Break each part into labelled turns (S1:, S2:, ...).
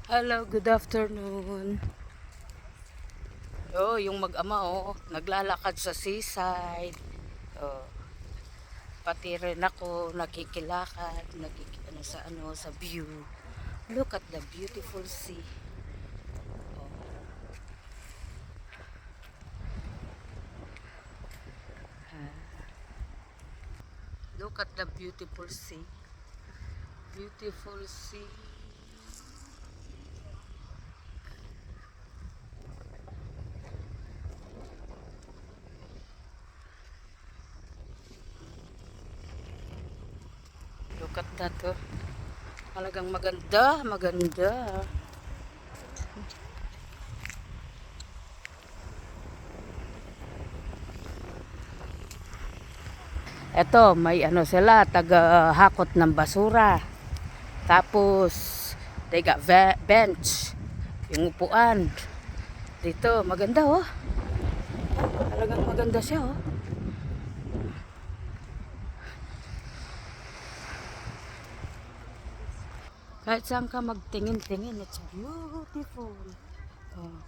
S1: Hello, good afternoon. Oh, yung mag-ama naglalakad sa seaside. Oh, pati rin ako nakikilakad, sa view. Look at the beautiful sea. Oh. Look at the beautiful sea. Beautiful sea. Look at that, oh. Talagang maganda, maganda. Eto, may sila, taga-hakot ng basura. Tapos, they got bench. Yung upuan. Dito, maganda Talagang maganda siya Kahit saan ka magtingin-tingin, it's beautiful. Oh.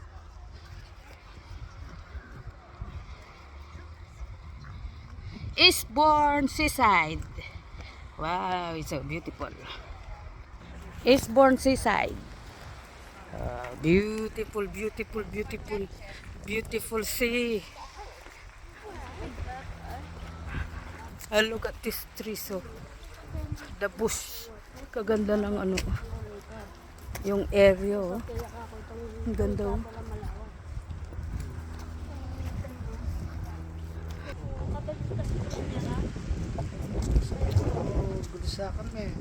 S1: Eastbourne Seaside. Wow, it's so beautiful. Eastbourne Seaside. Beautiful, beautiful, beautiful, beautiful sea. Look at this tree, the bush. Kaganda ng yung area, Ang ganda,
S2: Bulsa kami.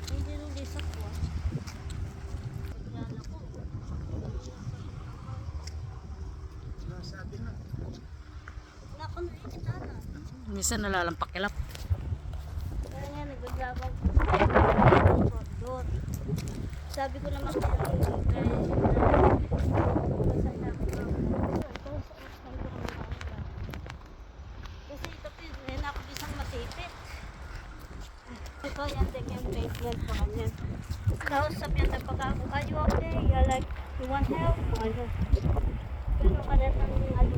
S3: Hindi nung lisa ko.
S2: Sabi na.
S3: Nakon kita na.
S1: Minsan nalalampakilap.
S3: Kaya nga nagbablabag ko. Sabi ko naman kasi tapos rin ako isang masipit. Ito yan din yung basement ko kanyan. Kausap yan na pag ako, are you okay? You're like, you want help? Pero ka rin ang